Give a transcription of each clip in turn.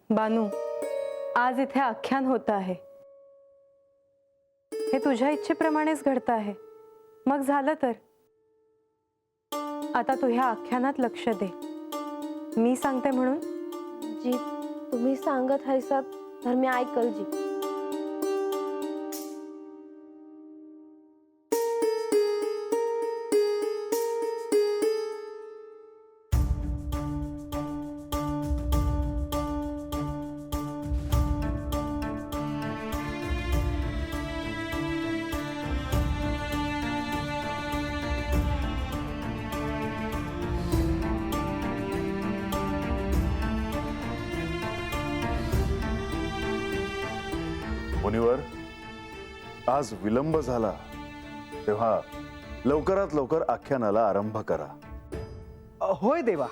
बानू, आज इथे आख्यान होत आहे. हे तुझ्या इच्छेप्रमाणेच घडतं आहे. मग झालं तर. आता तू ह्या आख्यानात लक्ष दे. मी सांगते म्हणून. जी, तुम्ही सांगत हायसा तर मी ऐकल जी. मुनिवर, आज विलंब झाला तेव्हा लवकरात लवकर आख्यानाला आरंभ करा. होय देवा,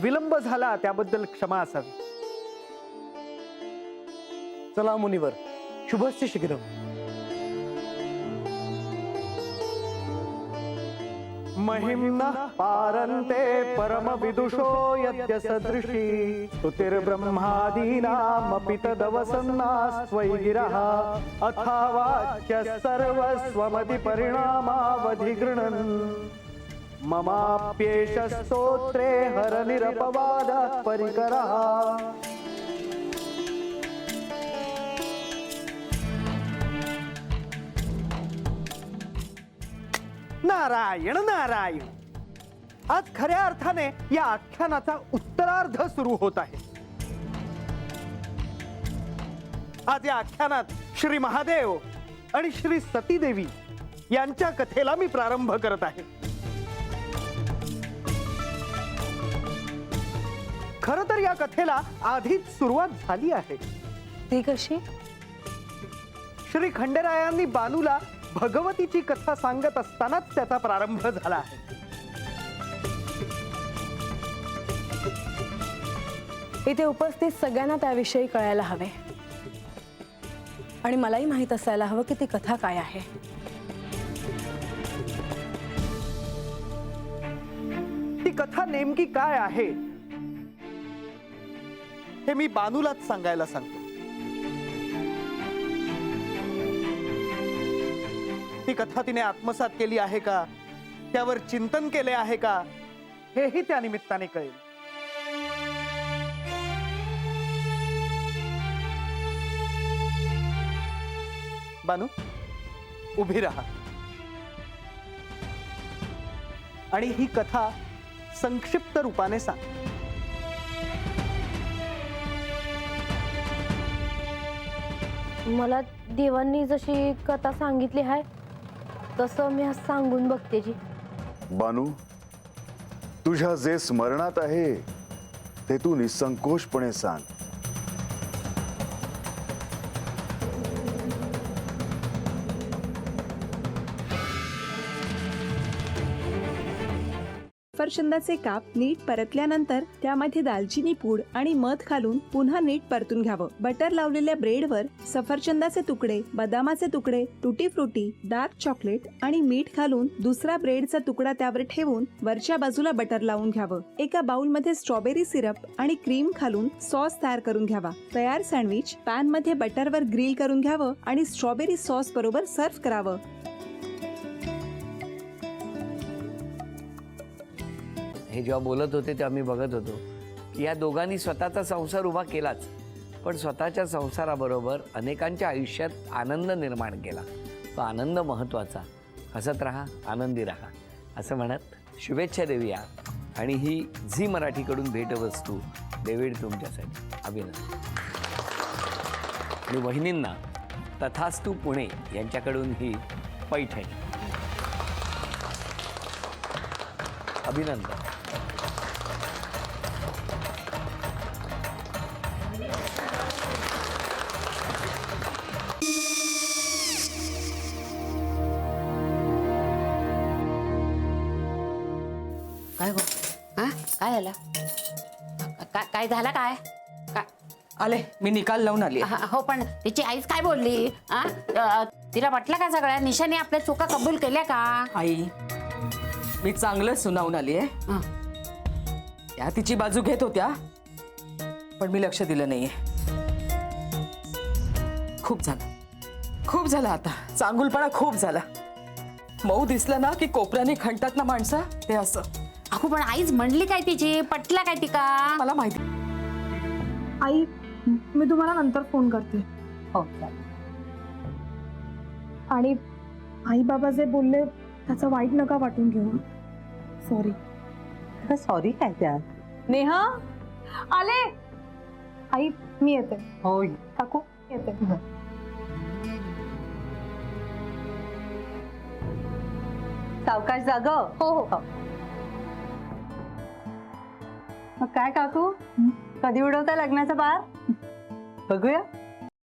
विलंब झाला त्याबद्दल क्षमा असावी. चला मुनिवर, शुभस्य शीघ्रम. महिम्नः पारन्ते परम विदुषो यद्य सदृशी स्तुतिर्ब्रह्मादीनामपि तदवसन्नास्त्वयि गिरः अथावाच्य सर्वस्वमति परिणामावधि गृह्णन् ममाप्येष स्तोत्रे हरनिरपवादः परिकरः. नारायण नारायण. आज खऱ्या अर्थाने या आख्यानाचा उत्तरार्ध सुरू होत आहे. आज या आख्यानात श्री महादेव आणि श्री सतीदेवी यांच्या कथेला मी प्रारंभ करत आहे. खरं तर या कथेला आधीच सुरुवात झाली आहे. ती कशी? श्री खंडेरायांनी बानूला भगवतीची कथा सांगत असतानाच त्याचा प्रारंभ झाला आहे. इथे उपस्थित सगळ्यांना त्याविषयी कळायला हवे आणि मलाही माहित असायला हवं की ती कथा काय आहे. ती कथा नेमकी काय आहे हे मी बानूलाच सांगायला सांगतो. ती कथा तिने आत्मसात केली आहे का, त्यावर चिंतन केले आहे का, हेही त्या निमित्ताने कळेल. बानू, उभी राहा आणि ही कथा संक्षिप्त रूपाने सांग. मला देवांनी जशी कथा सांगितली आहे तसं मी आज सांगून बघते जी. बानू, तुझ्या जे स्मरणात आहे ते तू निसंकोचपणे सांग. सफरचंदाचे काप नीट परतल्यानंतर त्यामध्ये दालचिनी पूड आणि मध घालून पुन्हा नीट परतून घ्यावं. बटर लावलेल्या ब्रेडवर सफरचंदाचे तुकडे, बदामाचे तुकडे, टुटी फ्रुटी, डार्क चॉकलेट आणि मीठ घालून दुसरा ब्रेडचा तुकडा त्यावर ठेवून वरच्या बाजूला बटर लावून घ्यावं. एका बाउलमध्ये स्ट्रॉबेरी सिरप आणि क्रीम घालून सॉस तयार करून घ्यावा. तयार सँडविच पॅन मध्ये बटरवर ग्रिल करून घ्यावं आणि स्ट्रॉबेरी सॉस बरोबर सर्व्ह करावं. हे जेव्हा बोलत होते तेव्हा मी बघत होतो की या दोघांनी स्वतःचा संसार उभा केलाच, पण स्वतःच्या संसाराबरोबर अनेकांच्या आयुष्यात आनंद निर्माण केला. तो आनंद महत्त्वाचा. हसत राहा, आनंदी राहा असं म्हणत शुभेच्छा देऊया. आणि ही झी मराठीकडून भेटवस्तू डेव्हिड तुमच्यासाठी. अभिनंदन. आणि वहिनींना तथास्तू पुणे यांच्याकडून ही पैठणी. अभिनंदन. काय हो? हा काय झालं? काय झालं काय? आले, मी निकाल लावून आली. हो, पण तिची आईच काय बोलली? तिला वाटलं का सगळ्या निशाने आपल्या चुका कबूल केल्या का? आई, मी चांगलं सुनावून आली आहे. त्या तिची बाजू घेत होत्या, पण मी लक्ष दिलं नाहीये. खूप झालं आता. चांगुलपणा खूप झाला. मऊ दिसलं ना की कोपऱ्याने खणतात ना माणसं, ते असं. अहो पण आईच म्हणली काय तिची, पटला काय तिका? मला माहिती. आई मी तुम्हाला नंतर फोन करते. हो, आणि आई बाबा जे बोलले त्याचं वाईट नका वाटून घेऊ. सॉरी. सॉरी काय त्या? नेहा आले. आई मी येते. होय. काकू येते. सावकाश जाग. हो हो. मग काय काकू, कधी उडवता लग्नाचा बार? बघूया.